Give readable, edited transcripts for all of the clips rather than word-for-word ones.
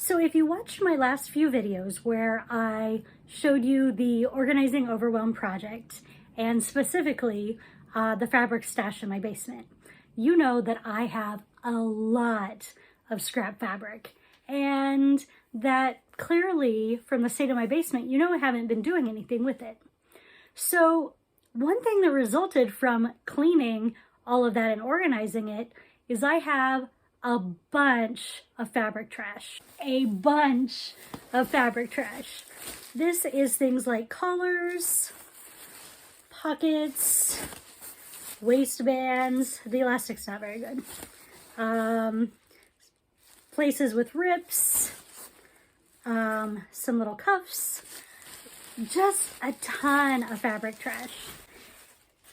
So if you watched my last few videos where I showed you the Organizing Overwhelm project and specifically the fabric stash in my basement, you know that I have a lot of scrap fabric and that clearly from the state of my basement, you know I haven't been doing anything with it. So one thing that resulted from cleaning all of that and organizing it is I have a bunch of fabric trash. A bunch of fabric trash. This is things like collars, pockets, waistbands. The elastic's not very good. Places with rips, some little cuffs, just a ton of fabric trash.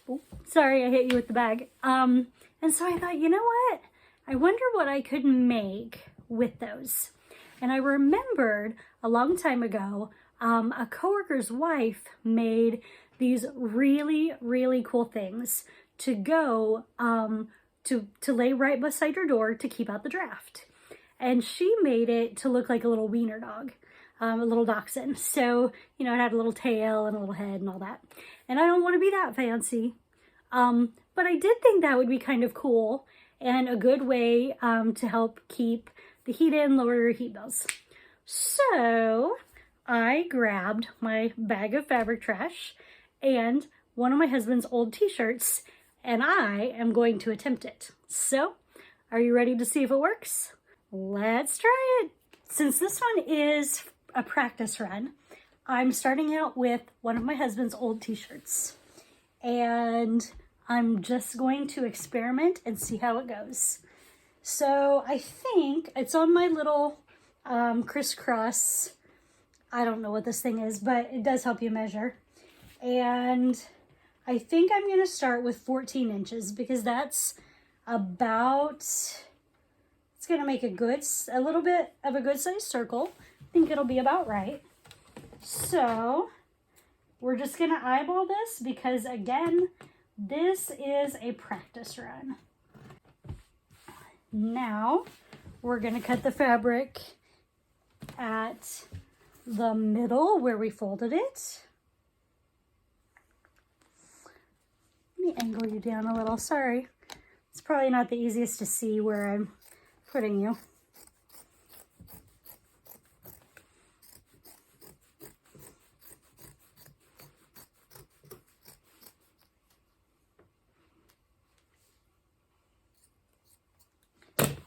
Oh, sorry, I hit you with the bag. And so I thought, you know what? I wonder what I could make with those. And I remembered a long time ago, a coworker's wife made these really, really cool things to go to lay right beside your door to keep out the draft. And she made it to look like a little wiener dog, a little dachshund. So, you know, it had a little tail and a little head and all that. And I don't want to be that fancy. But I did think that would be kind of cool and a good way to help keep the heat in, lower your heat bills. So I grabbed my bag of fabric trash and one of my husband's old t-shirts, and I am going to attempt it. So are you ready to see if it works? Let's try it. Since this one is a practice run, I'm starting out with one of my husband's old t-shirts, and I'm just going to experiment and see how it goes. So I think it's on my little crisscross. I don't know what this thing is, but it does help you measure. And I think I'm going to start with 14 inches because that's about, it's going to make a little bit of a good sized circle. I think it'll be about right. So we're just going to eyeball this because, again, this is a practice run. Now we're going to cut the fabric at the middle where we folded it. Let me angle you down a little. Sorry. It's probably not the easiest to see where I'm putting you.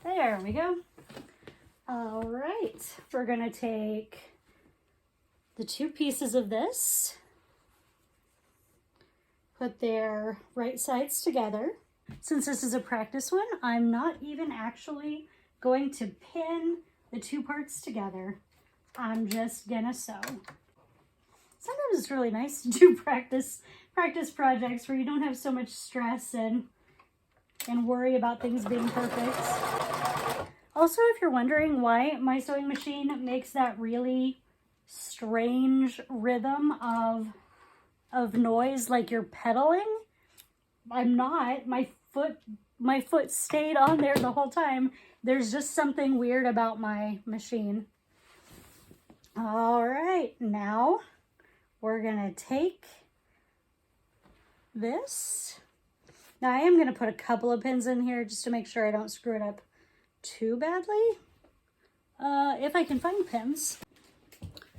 There we go. All right, we're gonna take the two pieces of this, put their right sides together. Since this is a practice one, I'm not even actually going to pin the two parts together. I'm just gonna sew. Sometimes it's really nice to do practice projects where you don't have so much stress and worry about things being perfect. Also, if you're wondering why my sewing machine makes that really strange rhythm of noise like you're pedaling, I'm not. My foot stayed on there the whole time. There's just something weird about my machine. All right, now we're gonna take this. Now I am gonna put a couple of pins in here just to make sure I don't screw it up too badly. If I can find pins.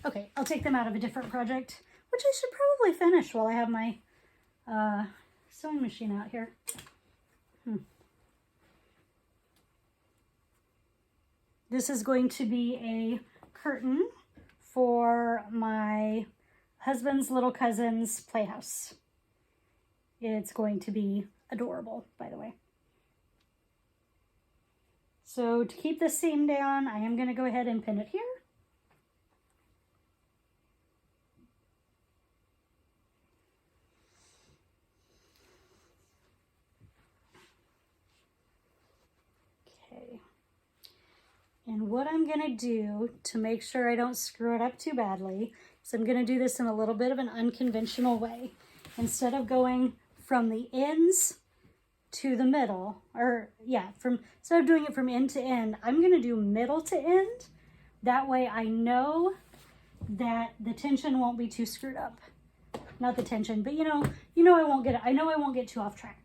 Okay, I'll take them out of a different project, which I should probably finish while I have my sewing machine out here. This is going to be a curtain for my husband's little cousin's playhouse. It's going to be adorable, by the way. So to keep the seam down, I am going to go ahead and pin it here. Okay. And what I'm going to do to make sure I don't screw it up too badly is I'm going to do this in a little bit of an unconventional way. Instead of going from the ends to the middle, or yeah, instead of doing it from end to end, I'm going to do middle to end, That way I know that the tension won't be too screwed up. Not the tension, but I know I won't get too off track.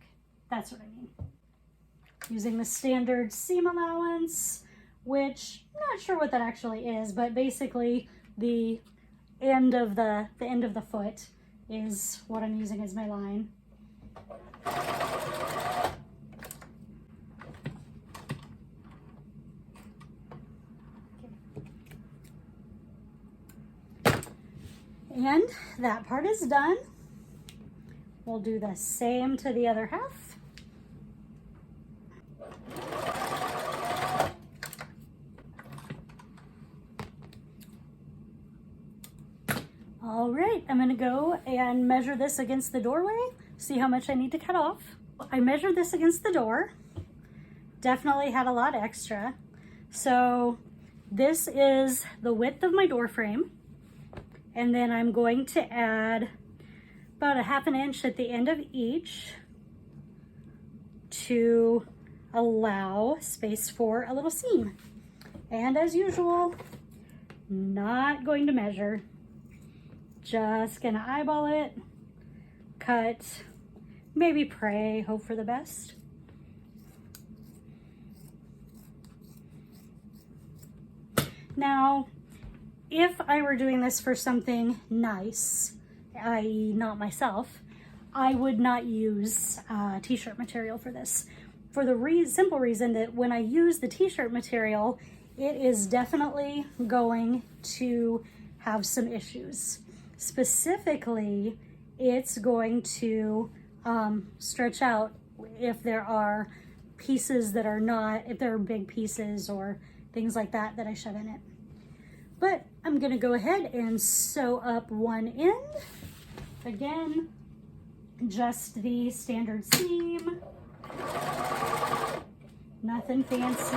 That's what I mean. Using the standard seam allowance, which I'm not sure what that actually is, but basically the end of the foot is what I'm using as my line. And that part is done. We'll do the same to the other half. All right, I'm gonna go and measure this against the doorway, see how much I need to cut off. I measured this against the door, definitely had a lot extra. So this is the width of my door frame. And then I'm going to add about 1/2 inch at the end of each to allow space for a little seam. And as usual, not going to measure, just gonna eyeball it, cut, maybe pray, hope for the best. Now, if I were doing this for something nice, i.e. not myself, I would not use t-shirt material for this. For the simple reason that when I use the t-shirt material, it is definitely going to have some issues. Specifically, it's going to stretch out if there are pieces that are not, if there are big pieces or things like that that I shove in it. But I'm gonna go ahead and sew up one end. Again, just the standard seam. Nothing fancy.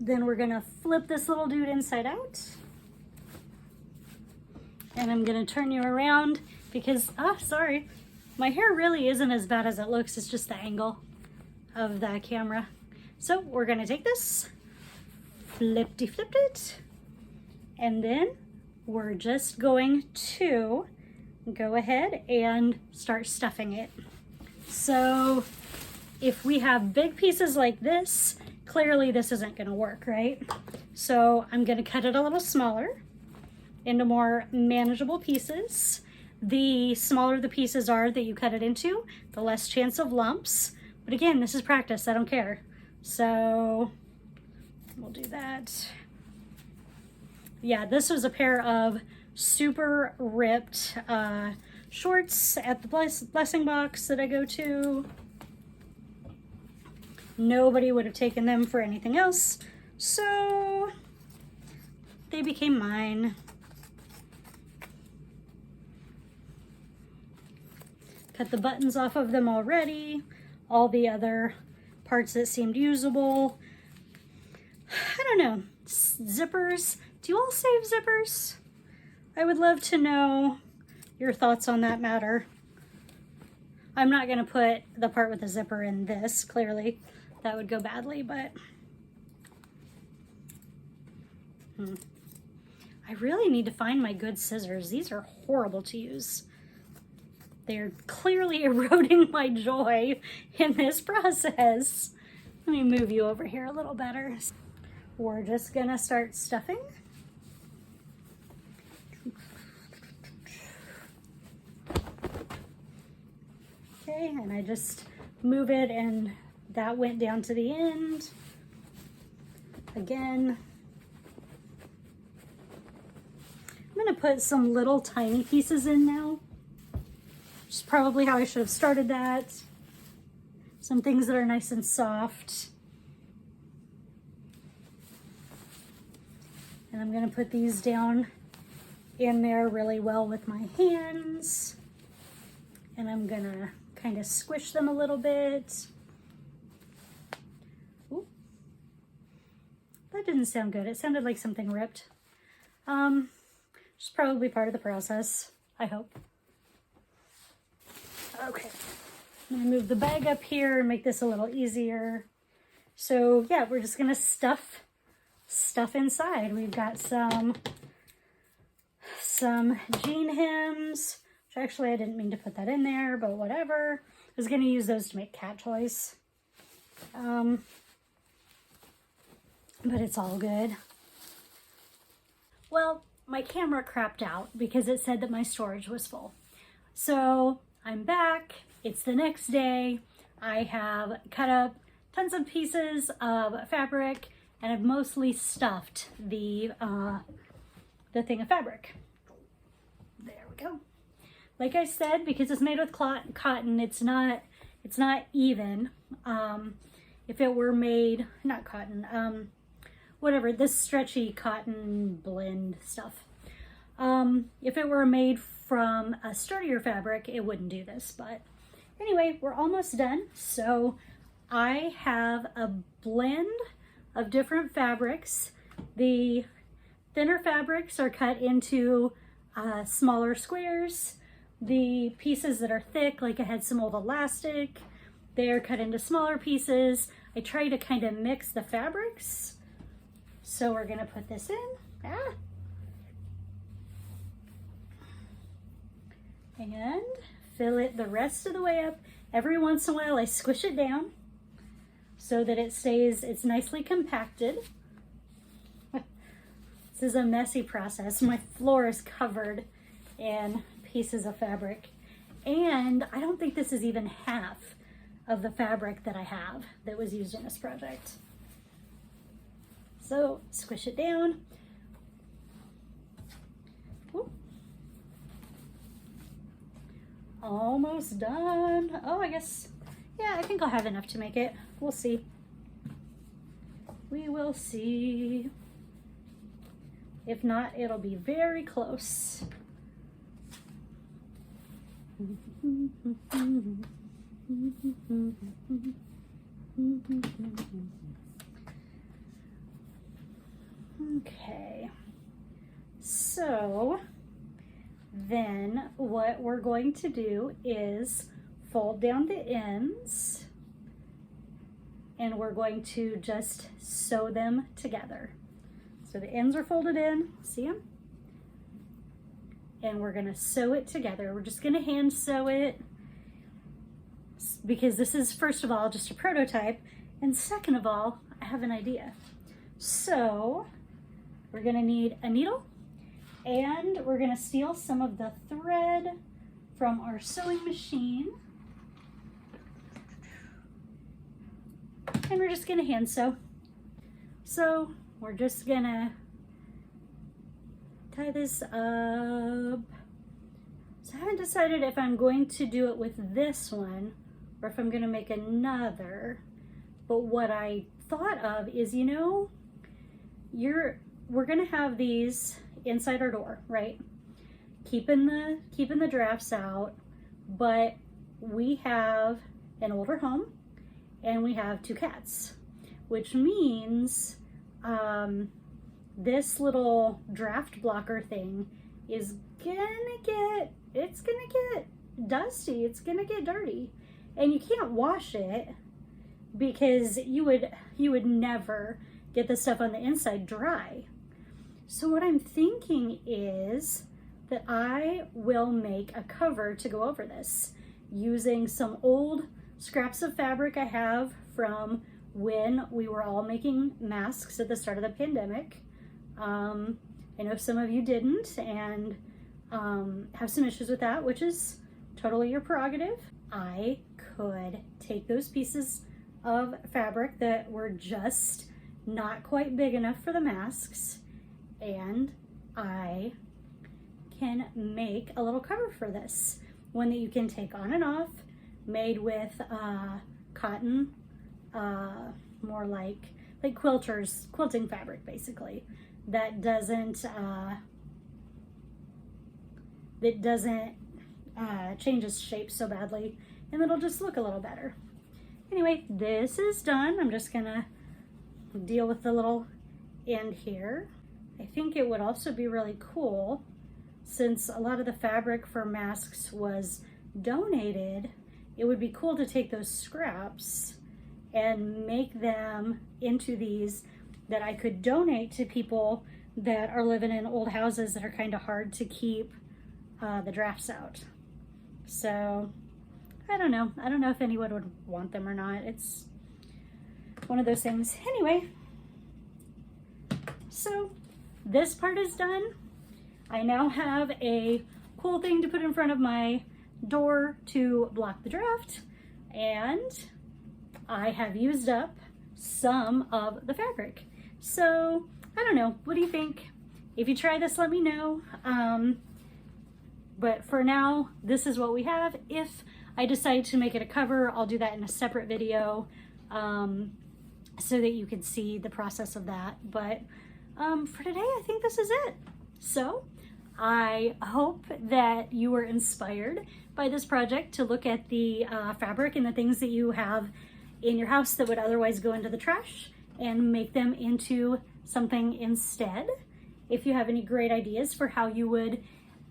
Then we're gonna flip this little dude inside out. And I'm gonna turn you around because, sorry, my hair really isn't as bad as it looks. It's just the angle of the camera. So we're gonna take this, flipped it, and then we're just going to go ahead and start stuffing it. So if we have big pieces like this, clearly this isn't gonna work, right? So I'm gonna cut it a little smaller into more manageable pieces. The smaller the pieces are that you cut it into, the less chance of lumps. But again, this is practice, I don't care. So we'll do that. Yeah, this was a pair of super ripped shorts at the blessing box that I go to. Nobody would have taken them for anything else, so they became mine. Cut the buttons off of them already. All the other parts that seemed usable. I don't know. Zippers. Do you all save zippers? I would love to know your thoughts on that matter. I'm not going to put the part with the zipper in this, clearly. That would go badly, but I really need to find my good scissors. These are horrible to use. They're clearly eroding my joy in this process. Let me move you over here a little better. We're just gonna start stuffing. Okay, and I just move it and that went down to the end. Again, I'm gonna put some little tiny pieces in now. Which is probably how I should have started that. Some things that are nice and soft. And I'm gonna put these down in there really well with my hands. And I'm gonna kind of squish them a little bit. Ooh. That didn't sound good. It sounded like something ripped. It's probably part of the process, I hope. Okay, I'm gonna move the bag up here and make this a little easier. So yeah, we're just gonna stuff inside. We've got some jean hems, which actually I didn't mean to put that in there, but whatever. I was gonna use those to make cat toys. But it's all good. Well, my camera crapped out because it said that my storage was full. So I'm back, it's the next day. I have cut up tons of pieces of fabric and I've mostly stuffed the thing of fabric. There we go. Like I said, because it's made with cotton, it's not even. If it were made, not cotton, whatever, this stretchy cotton blend stuff. If it were made from a sturdier fabric, it wouldn't do this. But anyway, we're almost done. So I have a blend of different fabrics. The thinner fabrics are cut into smaller squares. The pieces that are thick, like I had some old elastic, they're cut into smaller pieces. I try to kind of mix the fabrics. So we're gonna put this in. And fill it the rest of the way up. Every once in a while I squish it down so that it's nicely compacted. This is a messy process. My floor is covered in pieces of fabric. And I don't think this is even half of the fabric that I have that was used in this project. So squish it down. Ooh. Almost done. Oh, I guess, yeah, I think I'll have enough to make it. We'll see. We will see. If not, it'll be very close. Okay, so then what we're going to do is fold down the ends and we're going to just sew them together. So the ends are folded in, see them? And we're gonna sew it together. We're just gonna hand sew it because this is, first of all, just a prototype, and second of all, I have an idea. So we're gonna need a needle and we're gonna steal some of the thread from our sewing machine. And we're just gonna hand sew. So we're just gonna tie this up. So I haven't decided if I'm going to do it with this one or if I'm gonna make another. But what I thought of is, you know, we're gonna have these inside our door, right? Keeping the drafts out, but we have an older home and we have 2 cats, which means this little draft blocker thing is gonna get dusty, it's gonna get dirty, and you can't wash it because you would never get the stuff on the inside dry. So what I'm thinking is that I will make a cover to go over this using some old scraps of fabric I have from when we were all making masks at the start of the pandemic. I know some of you didn't and have some issues with that, which is totally your prerogative. I could take those pieces of fabric that were just not quite big enough for the masks, and I can make a little cover for this. One that you can take on and off, made with cotton, more like quilting fabric basically, that doesn't change its shape so badly, and it'll just look a little better. Anyway, this is done. I'm just gonna deal with the little end here. I think it would also be really cool since a lot of the fabric for masks was donated, it would be cool to take those scraps and make them into these that I could donate to people that are living in old houses that are kind of hard to keep the drafts out. So I don't know. I don't know if anyone would want them or not. It's one of those things. Anyway, so this part is done. I now have a cool thing to put in front of my door to block the draft, and I have used up some of the fabric. So I don't know, what do you think? If you try this, let me know. But for now, this is what we have. If I decide to make it a cover, I'll do that in a separate video so that you can see the process of that. But for today, I think this is it. So I hope that you were inspired by this project to look at the fabric and the things that you have in your house that would otherwise go into the trash and make them into something instead. If you have any great ideas for how you would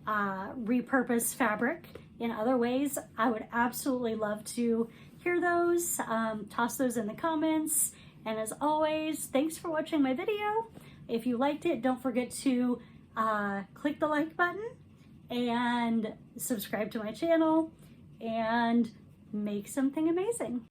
repurpose fabric in other ways, I would absolutely love to hear those. Toss those in the comments. And as always, thanks for watching my video. If you liked it, don't forget to click the like button and subscribe to my channel and make something amazing.